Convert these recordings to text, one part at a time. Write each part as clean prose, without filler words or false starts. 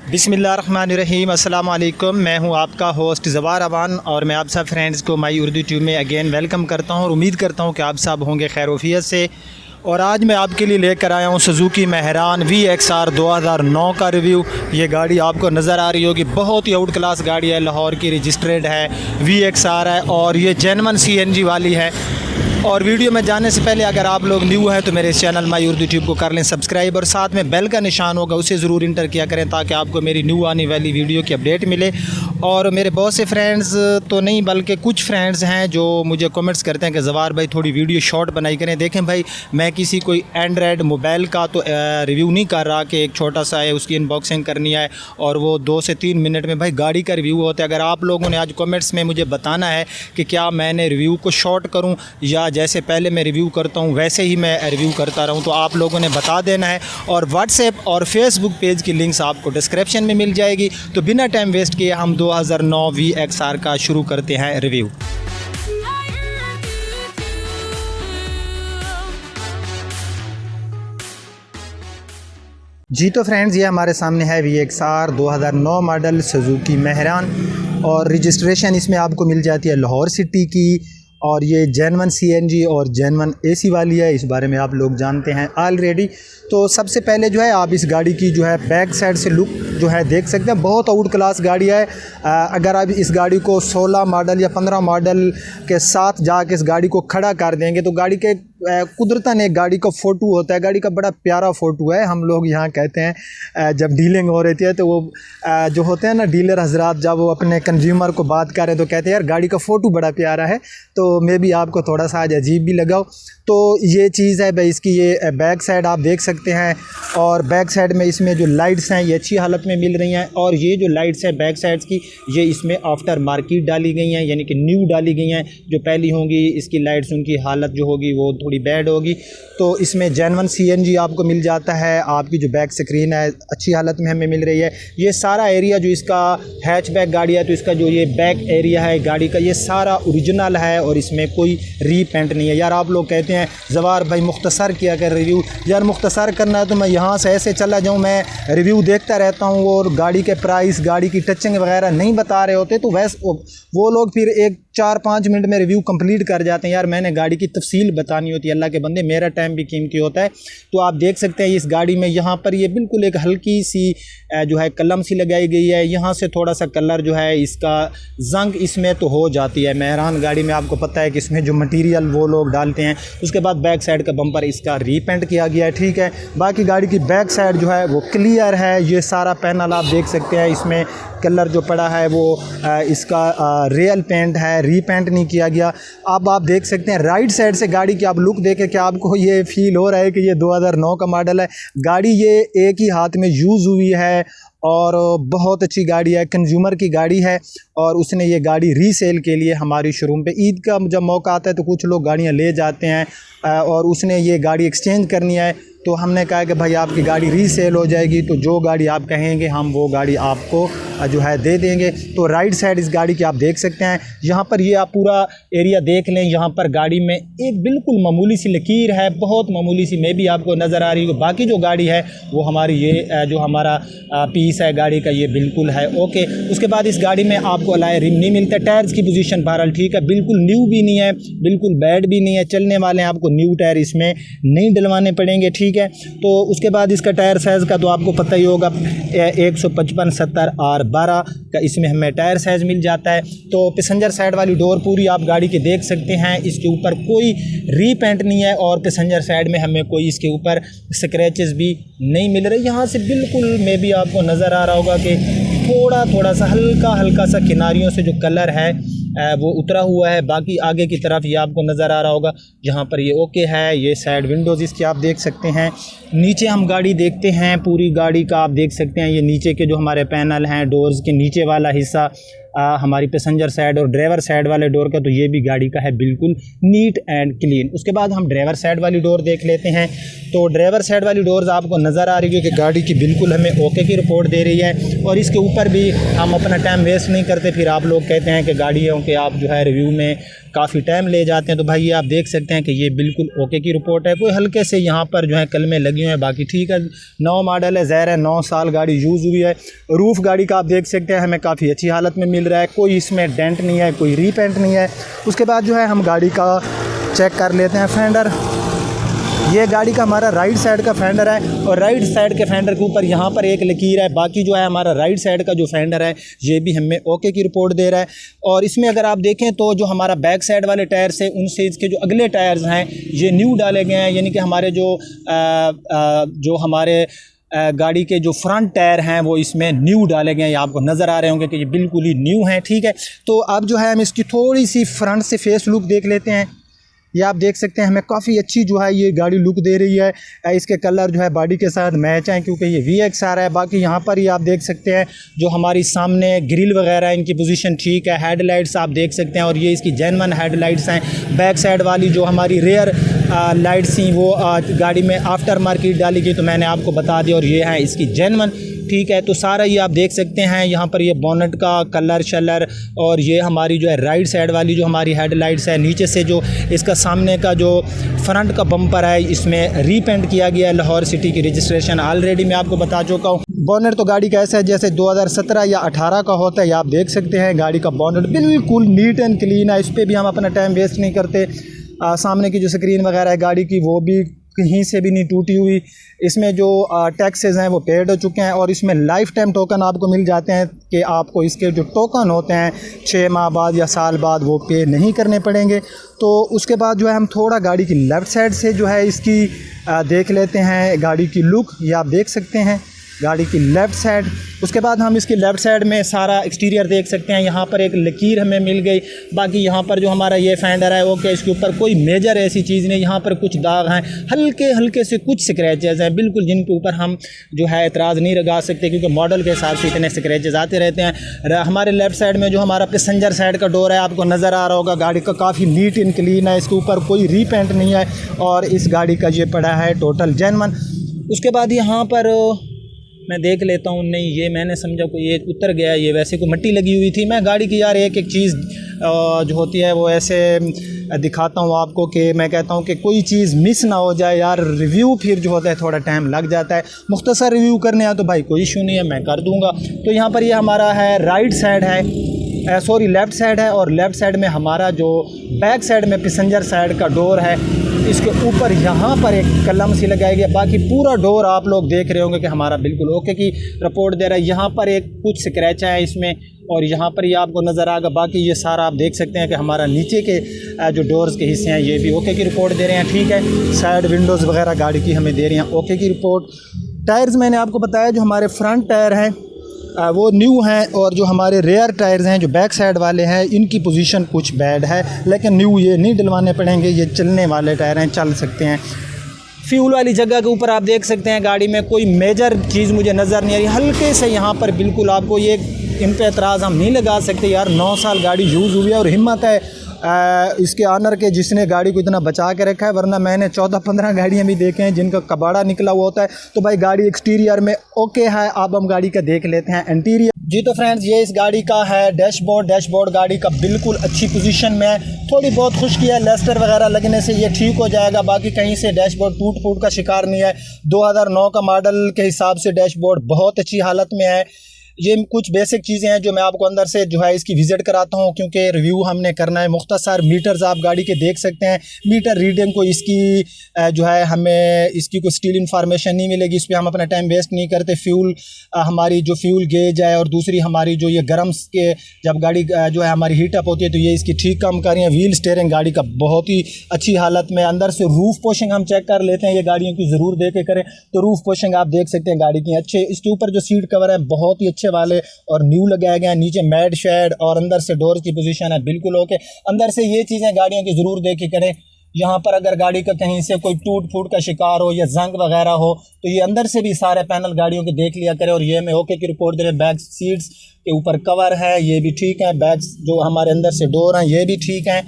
बिस्मिल्लाहिर्रहमानिर्रहीम अस्सलाम वालेकुम। मैं हूं आपका होस्ट ज़वार अवान और मैं आप सब फ्रेंड्स को माई उर्दू ट्यूब में अगेन वेलकम करता हूं और उम्मीद करता हूं कि आप सब होंगे खैरोफियत से। और आज मैं आपके लिए लेकर आया हूं सुजुकी मेहरान VXR 2009 का रिव्यू। ये गाड़ी आपको नज़र आ रही होगी, बहुत ही आउट क्लास गाड़ी है, लाहौर की रजिस्ट्रेड है, VXR है और ये जेन्युइन CNG वाली है। और वीडियो में जाने से पहले अगर आप लोग न्यू हैं तो मेरे इस चैनल माई उर्दू ट्यूब को कर लें सब्सक्राइब और साथ में बेल का निशान होगा उसे ज़रूर इंटर किया करें ताकि आपको मेरी न्यू आने वाली वीडियो की अपडेट मिले। और मेरे बहुत से फ्रेंड्स तो नहीं बल्कि कुछ फ्रेंड्स हैं जो मुझे कमेंट्स करते हैं कि ज़वार भाई थोड़ी वीडियो शॉर्ट बनाई करें। देखें भाई, मैं किसी कोई एंड्रॉयड मोबाइल का तो रिव्यू नहीं कर रहा कि एक छोटा सा है उसकी अनबॉक्सिंग करनी है और वो 2 से 3 मिनट में भाई गाड़ी का रिव्यू होता है। अगर आप लोगों ने आज कमेंट्स में मुझे बताना है कि क्या मैंने रिव्यू को शॉर्ट करूं या जैसे पहले मैं रिव्यू करता हूं वैसे ही मैं रिव्यू करता रहूं, तो आप लोगों ने बता देना है। और व्हाट्सएप और फेसबुक पेज की लिंक्स आपको डिस्क्रिप्शन में मिल जाएगी। तो बिना टाइम वेस्ट किए हम 2009 VXR का शुरू करते हैं रिव्यू। जी तो फ्रेंड्स, ये हमारे सामने है VXR 2009 मॉडल सुजुकी मेहरान और रजिस्ट्रेशन इसमें आपको मिल जाती है लाहौर सिटी की। और ये जेन्युइन CNG और जेन्युइन AC वाली है, इस बारे में आप लोग जानते हैं ऑलरेडी। तो सबसे पहले जो है आप इस गाड़ी की जो है बैक साइड से लुक जो है देख सकते हैं, बहुत आउट क्लास गाड़ी है। अगर आप इस गाड़ी को 16 मॉडल या 15 मॉडल के साथ जाके इस गाड़ी को खड़ा कर देंगे तो गाड़ी के कुदरतन एक गाड़ी का फ़ोटो होता है, गाड़ी का बड़ा प्यारा फ़ोटो है। हम लोग यहाँ कहते हैं जब डीलिंग हो रही है तो वो जो होते हैं ना डीलर हजरात, जब वो अपने कंज्यूमर को बात करें तो कहते हैं यार गाड़ी का फ़ोटो बड़ा प्यारा है। तो मे भी आपको थोड़ा सा आज अजीब भी लगा हो। तो ये चीज़ है भाई, इसकी ये बैक साइड आप देख सकते हैं। और बैक साइड में इसमें जो लाइट्स हैं ये अच्छी हालत में मिल रही हैं। और ये जो लाइट्स हैं बैक साइड्स की, ये इसमें आफ्टर मार्केट डाली गई हैं, यानी कि न्यू डाली गई हैं। जो पहली होंगी इसकी लाइट्स, उनकी हालत जो होगी वो थोड़ी बैड होगी। तो इसमें जेन्युइन CNG आपको मिल जाता है। आपकी जो बैक स्क्रीन है अच्छी हालत में हमें मिल रही है। ये सारा एरिया जो इसका हैचबैक गाड़ी है तो इसका जो ये बैक एरिया है गाड़ी का ये सारा ओरिजिनल है और इसमें कोई रीपेंट नहीं है। यार आप लोग कहते हैं ज़वार भाई मुख्तसर किया कर रिव्यू, यार मुख्तसर करना है तो मैं यहाँ से ऐसे चला जाऊँ, मैं रिव्यू देखता रहता हूँ और गाड़ी के प्राइस, गाड़ी की टचिंग वगैरह नहीं बता रहे होते तो वैसे वो लोग फिर 4-5 मिनट में रिव्यू कंप्लीट कर जाते हैं। यार मैंने गाड़ी की तफसील बतानी होती है, अल्लाह के बंदे मेरा टाइम भी कीमती होता है। तो आप देख सकते हैं इस गाड़ी में यहाँ पर ये बिल्कुल एक हल्की सी जो है कलम सी लगाई गई है। यहाँ से थोड़ा सा कलर जो है इसका जंग इसमें तो हो जाती है। मेहरान गाड़ी में आपको पता है कि इसमें जो मटीरियल वो लोग डालते हैं। उसके बाद बैक साइड का बम्पर इसका रीपेंट किया गया है, ठीक है। बाकी गाड़ी की बैक साइड जो है वो क्लियर है। ये सारा पैनल आप देख सकते हैं, इसमें कलर जो पड़ा है वो इसका रियल पेंट है, रीपेंट नहीं किया गया। अब आप देख सकते हैं राइट साइड से गाड़ी की आप लुक देखें, क्या आपको ये फील हो रहा है कि ये 2009 का मॉडल है। गाड़ी ये एक ही हाथ में यूज़ हुई है और बहुत अच्छी गाड़ी है, कंज्यूमर की गाड़ी है। और उसने ये गाड़ी रीसेल के लिए हमारी शोरूम पे, ईद का जब मौका आता है तो कुछ लोग गाड़ियाँ ले जाते हैं और उसने ये गाड़ी एक्सचेंज करनी है। तो हमने कहा कि भाई आपकी गाड़ी रीसेल हो जाएगी, तो जो गाड़ी आप कहेंगे हम वो गाड़ी आपको जो है दे देंगे। तो राइट साइड इस गाड़ी की आप देख सकते हैं, यहाँ पर ये आप पूरा एरिया देख लें। यहाँ पर गाड़ी में एक बिल्कुल मामूली सी लकीर है, बहुत मामूली सी, में भी आपको नज़र आ रही है। बाकी जो गाड़ी है वो हमारी ये जो हमारा पीस है गाड़ी का ये बिल्कुल है ओके। उसके बाद इस गाड़ी में आपको अलाय रिम नहीं मिलता। टायर्स की पोजीशन बहरहाल ठीक है, बिल्कुल न्यू भी नहीं है, बिल्कुल बैड भी नहीं है, चलने वाले हैं। आपको न्यू टायर इसमें नहीं डलवाने पड़ेंगे, ठीक है। तो उसके बाद इसका टायर साइज़ का तो आपको पता ही होगा 155 70 R12 का इसमें हमें टायर साइज़ मिल जाता है। तो पैसेंजर साइड वाली डोर पूरी आप गाड़ी के देख सकते हैं, इसके ऊपर कोई रीपेंट नहीं है और पैसेंजर साइड में हमें कोई इसके ऊपर स्क्रैचेस भी नहीं मिल रहे। यहाँ से बिल्कुल में भी आपको नज़र आ रहा होगा कि थोड़ा सा हल्का सा किनारियों से जो कलर है वो उतरा हुआ है। बाकी आगे की तरफ ये आपको नज़र आ रहा होगा, यहाँ पर ये ओके है। ये साइड विंडोज़ इसकी आप देख सकते हैं। नीचे हम गाड़ी देखते हैं, पूरी गाड़ी का आप देख सकते हैं। ये नीचे के जो हमारे पैनल हैं, डोर्स के नीचे वाला हिस्सा हमारी पैसेंजर साइड और ड्राइवर साइड वाले डोर का, तो ये भी गाड़ी का है बिल्कुल नीट एंड क्लीन। उसके बाद हम ड्राइवर साइड वाली डोर देख लेते हैं। तो ड्राइवर साइड वाली डोर्स आपको नज़र आ रही है कि गाड़ी की बिल्कुल हमें ओके की रिपोर्ट दे रही है। और इसके ऊपर भी हम अपना टाइम वेस्ट नहीं करते, फिर आप लोग कहते हैं कि गाड़ियों के आप जो है रिव्यू में काफ़ी टाइम ले जाते हैं। तो भाई ये आप देख सकते हैं कि ये बिल्कुल ओके की रिपोर्ट है। कोई हल्के से यहाँ पर जो है कलमे लगी हुई हैं, बाकी ठीक है। 9 मॉडल है, ज़ाहिर है 9 साल गाड़ी यूज़ हुई है। रूफ़ गाड़ी का आप देख सकते हैं हमें काफ़ी अच्छी हालत में मिल रहा है, कोई इसमें डेंट नहीं है, कोई रीपेंट नहीं है। उसके बाद जो है हम गाड़ी का चेक कर लेते हैं फेंडर। ये गाड़ी का हमारा राइट साइड का फेंडर है और राइट साइड के फेंडर के ऊपर यहाँ पर एक लकीर है। बाकी जो है हमारा राइट साइड का जो फेंडर है ये भी हमें ओके की रिपोर्ट दे रहा है। और इसमें अगर आप देखें तो जो हमारा बैक साइड वाले टायर से उनसे इसके जो अगले टायर्स हैं ये न्यू डाले गए हैं, यानी कि हमारे जो हमारे गाड़ी के जो फ्रंट टायर हैं वो इसमें न्यू डाले गए हैं। ये आपको नज़र आ रहे होंगे कि ये बिल्कुल ही न्यू हैं, ठीक है। तो अब जो है हम इसकी थोड़ी सी फ्रंट से फेस लुक देख लेते हैं। ये आप देख सकते हैं हमें काफ़ी अच्छी जो है ये गाड़ी लुक दे रही है। इसके कलर जो है बॉडी के साथ मैच हैं क्योंकि ये VXR है। बाकी यहाँ पर ये आप देख सकते हैं जो हमारी सामने ग्रिल वगैरह इनकी पोजीशन ठीक है। हेडलाइट्स आप देख सकते हैं और ये इसकी जेन्युइन हेडलाइट्स हैं। बैक साइड वाली जो हमारी रेयर लाइट्स थी वो गाड़ी में आफ्टर मार्केट डाली गई, तो मैंने आपको बता दिया, और ये है इसकी जेन्युइन, ठीक है। तो सारा ये आप देख सकते हैं यहाँ पर ये बोनट का कलर शलर, और ये हमारी जो है राइट साइड वाली जो हमारी हेडलाइट्स है। नीचे से जो इसका सामने का जो फ्रंट का बम्पर है इसमें रीपेंट किया गया है, लाहौर सिटी की रजिस्ट्रेशन ऑलरेडी मैं आपको बता चुका हूँ। बोनट तो गाड़ी का ऐसा है जैसे 2017 या 18 का होता है। ये आप देख सकते हैं गाड़ी का बोनट बिल्कुल नीट एंड क्लीन है। इस पर भी हम अपना टाइम वेस्ट नहीं करते। सामने की जो स्क्रीन वगैरह है गाड़ी की वो भी कहीं से भी नहीं टूटी हुई। इसमें जो टैक्सेस हैं वो पेड हो चुके हैं और इसमें लाइफ टाइम टोकन आपको मिल जाते हैं कि आपको इसके जो टोकन होते हैं 6 माह बाद या साल बाद वो पे नहीं करने पड़ेंगे। तो उसके बाद जो है हम थोड़ा गाड़ी की लेफ़्ट साइड से जो है इसकी देख लेते हैं गाड़ी की लुक। ये आप देख सकते हैं गाड़ी की लेफ़्ट साइड। उसके बाद हम इसकी लेफ़्ट साइड में सारा एक्सटीरियर देख सकते हैं। यहाँ पर एक लकीर हमें मिल गई। बाकी यहाँ पर जो हमारा ये फेंडर है ओके, इसके ऊपर कोई मेजर ऐसी चीज़ नहीं। यहाँ पर कुछ दाग हैं, हल्के हल्के से कुछ स्क्रैचेस हैं बिल्कुल, जिनके ऊपर हम जो है एतराज़ नहीं लगा सकते क्योंकि मॉडल के हिसाब से इतने स्क्रैचेस आते रहते हैं। हमारे लेफ़्ट साइड में जो हमारा पैसेंजर साइड का डोर है आपको नज़र आ रहा होगा, गाड़ी का काफ़ी नीट एंड क्लीन है। इसके ऊपर कोई रीपेंट नहीं है और इस गाड़ी का ये पड़ा है टोटल जेन्युइन। उसके बाद यहाँ पर मैं देख लेता हूँ, नहीं ये मैंने समझा कोई ये उतर गया, ये वैसे कोई मिट्टी लगी हुई थी। मैं गाड़ी की यार एक एक चीज़ जो होती है वो ऐसे दिखाता हूँ आपको कि मैं कहता हूँ कि कोई चीज़ मिस ना हो जाए यार। रिव्यू फिर जो होता है थोड़ा टाइम लग जाता है। मुख्तसर रिव्यू करने आए तो भाई कोई इशू नहीं है, मैं कर दूँगा। तो यहाँ पर ये हमारा है राइट साइड है, सॉरी लेफ़्ट साइड है, और लेफ़्ट साइड में हमारा जो बैक साइड में पैसेंजर साइड का डोर है इसके ऊपर यहाँ पर एक कलम सी लगाई गई। बाकी पूरा डोर आप लोग देख रहे होंगे कि हमारा बिल्कुल ओके की रिपोर्ट दे रहा है। यहाँ पर एक कुछ स्क्रैच है इसमें और यहाँ पर ये आपको नज़र आएगा। बाकी ये सारा आप देख सकते हैं कि हमारा नीचे के जो डोर्स के हिस्से हैं ये भी ओके की रिपोर्ट दे रहे हैं, ठीक है। साइड विंडोज़ वगैरह गाड़ी की हमें दे रही हैं ओके की रिपोर्ट। टायर्स मैंने आपको बताया जो हमारे फ्रंट टायर हैं वो न्यू हैं और जो हमारे रेयर टायर्स हैं जो बैक साइड वाले हैं इनकी पोजीशन कुछ बैड है, लेकिन न्यू ये नहीं डलवाने पड़ेंगे, ये चलने वाले टायर हैं, चल सकते हैं। फ्यूल वाली जगह के ऊपर आप देख सकते हैं गाड़ी में कोई मेजर चीज़ मुझे नज़र नहीं आ रही। हल्के से यहाँ पर बिल्कुल आपको ये इन पे एतराज़ हम नहीं लगा सकते यार। 9 साल गाड़ी यूज़ हुई है और हिम्मत है इसके ऑनर के जिसने गाड़ी को इतना बचा के रखा है, वरना मैंने 14-15 गाड़ियाँ भी देखे हैं जिनका कबाड़ा निकला हुआ होता है। तो भाई गाड़ी एक्सटीरियर में ओके है। अब हम गाड़ी का देख लेते हैं इंटीरियर। जी तो फ्रेंड्स ये इस गाड़ी का है डैशबोर्ड गाड़ी का बिल्कुल अच्छी पोजीशन में है। थोड़ी बहुत खुश्की है, लेस्टर वगैरह लगने से ये ठीक हो जाएगा। बाकी कहीं से डैशबोर्ड टूट फूट का शिकार नहीं है। 2009 का मॉडल के हिसाब से डैशबोर्ड बहुत अच्छी हालत में है। ये कुछ बेसिक चीज़ें हैं जो मैं आपको अंदर से जो है इसकी विज़िट कराता हूँ क्योंकि रिव्यू हमने करना है। मुख्तसर मीटर्स आप गाड़ी के देख सकते हैं। मीटर रीडिंग को इसकी जो है हमें इसकी कोई स्टील इन्फॉर्मेशन नहीं मिलेगी, इस पर हम अपना टाइम वेस्ट नहीं करते। फ्यूल हमारी जो फ्यूल गेज है और दूसरी हमारी जो ये गर्म के जब गाड़ी जो है हमारी हीटअप होती है तो ये इसकी ठीक काम कर रही है। व्हील स्टीयरिंग गाड़ी का बहुत ही अच्छी हालत में। अंदर से रूफ़ पोशिंग हम चेक कर लेते हैं, ये गाड़ियों की ज़रूर देख के करें। तो रूफ़ पोशिंग आप देख सकते हैं गाड़ी की अच्छे। इसके ऊपर जो सीट कवर है बहुत ही अच्छे वाले और न्यू लगाया गया है। नीचे मैट शेड और अंदर से डोर की पोजीशन है बिल्कुल ओके। अंदर से ये चीज़ें गाड़ियों की ज़रूर देख के करें। यहाँ पर अगर गाड़ी का कहीं से कोई टूट फूट का शिकार हो या जंग वगैरह हो तो ये अंदर से भी सारे पैनल गाड़ियों के देख लिया करें। और ये मैं ओके की रिपोर्ट दे रहे। बैक सीट्स के ऊपर कवर है ये भी ठीक है। बैक जो हमारे अंदर से डोर हैं ये भी ठीक हैं।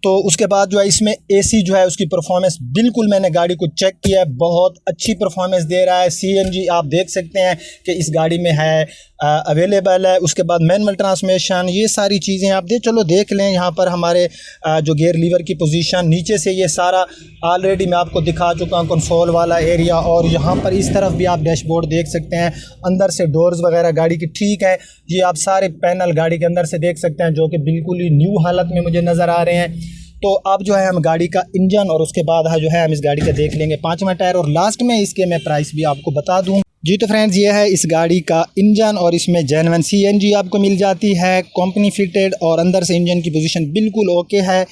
तो उसके बाद जो है इसमें एसी जो है उसकी परफॉर्मेंस बिल्कुल मैंने गाड़ी को चेक किया है, बहुत अच्छी परफॉर्मेंस दे रहा है। सीएनजी आप देख सकते हैं कि इस गाड़ी में है, अवेलेबल है। उसके बाद मैनुअल ट्रांसमिशन, ये सारी चीज़ें आप चलो देख लें। यहाँ पर हमारे जो गियर लीवर की पोजीशन नीचे से ये सारा ऑलरेडी मैं आपको दिखा चुका हूँ, कंसोल वाला एरिया। और यहाँ पर इस तरफ भी आप डैशबोर्ड देख सकते हैं, अंदर से डोर्स वगैरह गाड़ी की ठीक है। ये आप सारे पैनल गाड़ी के अंदर से देख सकते हैं जो कि बिल्कुल ही न्यू हालत में मुझे नज़र आ रहे हैं। तो अब जो है हम गाड़ी का इंजन और उसके बाद जो है हम इस गाड़ी का देख लेंगे 5वां टायर, और लास्ट में इसके मैं प्राइस भी आपको बता दूँ। जी तो फ्रेंड्स, ये है इस गाड़ी का इंजन और इसमें जेन्युइन सीएनजी आपको मिल जाती है, कंपनी फिटेड, और अंदर से इंजन की पोजीशन बिल्कुल ओके है।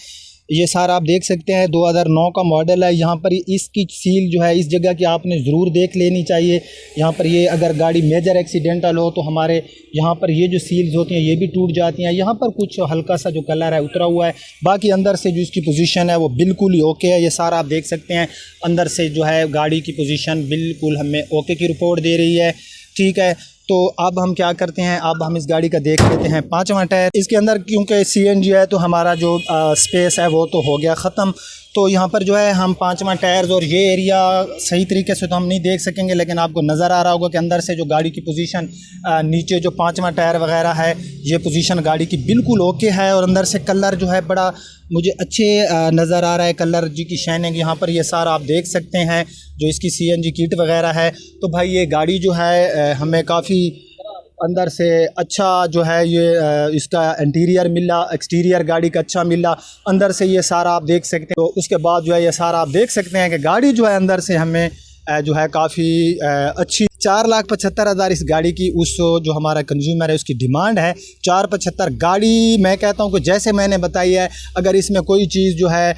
ये सारा आप देख सकते हैं, 2009 का मॉडल है। यहाँ पर इसकी सील जो है इस जगह की आपने ज़रूर देख लेनी चाहिए। यहाँ पर ये अगर गाड़ी मेजर एक्सीडेंटल हो तो हमारे यहाँ पर ये जो सील्स होती हैं ये भी टूट जाती हैं। यहाँ पर कुछ हल्का सा जो कलर है उतरा हुआ है, बाकी अंदर से जो इसकी पोजीशन है वो बिल्कुल ही ओके है। ये सारा आप देख सकते हैं, अंदर से जो है गाड़ी की पोजीशन बिल्कुल हमें ओके की रिपोर्ट दे रही है। ठीक है, तो अब हम क्या करते हैं, अब हम इस गाड़ी का देख लेते हैं 5वां टायर। इसके अंदर क्योंकि सीएनजी है तो हमारा जो स्पेस है वो तो हो गया ख़त्म। तो यहाँ पर जो है हम 5वां टायर्स और ये एरिया सही तरीके से तो हम नहीं देख सकेंगे, लेकिन आपको नज़र आ रहा होगा कि अंदर से जो गाड़ी की पोजीशन नीचे जो 5वां टायर वगैरह है, ये पोजीशन गाड़ी की बिल्कुल ओके है। और अंदर से कलर जो है बड़ा मुझे अच्छे नज़र आ रहा है, कलर जी की शाइनिंग। यहाँ पर ये सारा आप देख सकते हैं जो इसकी सीएनजी किट वगैरह है। तो भाई ये गाड़ी जो है हमें काफ़ी अंदर से अच्छा जो है ये इसका इंटीरियर मिला, एक्सटीरियर गाड़ी का अच्छा मिला। अंदर से ये सारा आप देख सकते हैं। तो उसके बाद जो है ये सारा आप देख सकते हैं कि गाड़ी जो है अंदर से हमें जो है काफ़ी अच्छी 4,75,000 इस गाड़ी की उस जो हमारा कंज्यूमर है उसकी डिमांड है 4,75,000। गाड़ी मैं कहता हूँ कि जैसे मैंने बताई है, अगर इसमें कोई चीज़ जो है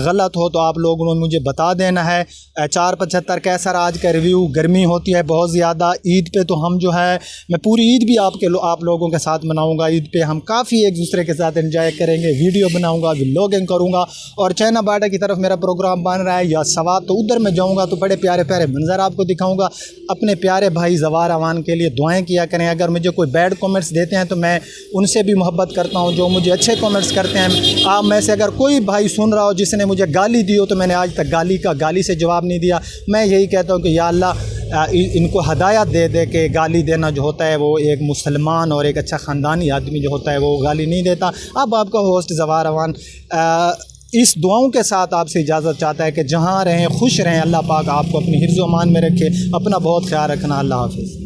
गलत हो तो आप लोगों ने मुझे बता देना है। 4,75,000 कैसा आज का रिव्यू। गर्मी होती है बहुत ज़्यादा, ईद पे तो हम जो है मैं पूरी ईद भी आप लोगों के साथ मनाऊँगा। ईद पे हम काफ़ी एक दूसरे के साथ एंजॉय करेंगे, वीडियो बनाऊँगा, व्लॉगिंग करूँगा। और चाइना बार्डर की तरफ मेरा प्रोग्राम बन रहा है या सवाब, तो उधर मैं जाऊँगा तो बड़े प्यारे प्यारे मंजर आपको दिखाऊँगा। अपने प्यारे भाई ज़वार अवान के लिए दुआएं किया करें। अगर मुझे कोई बैड कमेंट्स देते हैं तो मैं उनसे भी मोहब्बत करता हूं, जो मुझे अच्छे कमेंट्स करते हैं। आप में से अगर कोई भाई सुन रहा हो जिसने मुझे गाली दी हो तो मैंने आज तक गाली से जवाब नहीं दिया। मैं यही कहता हूं कि या अल्लाह इनको हदायत दे कि गाली देना जो होता है वो एक मुसलमान और एक अच्छा ख़ानदानी आदमी जो होता है वो गाली नहीं देता। अब आपका होस्ट ज़वार अवान इस दुआओं के साथ आपसे इजाज़त चाहता है कि जहाँ रहें खुश रहें। अल्लाह पाक आपको अपनी हिफ्ज़-ओ-अमान में रखे। अपना बहुत ख्याल रखना। अल्लाह हाफ़िज़।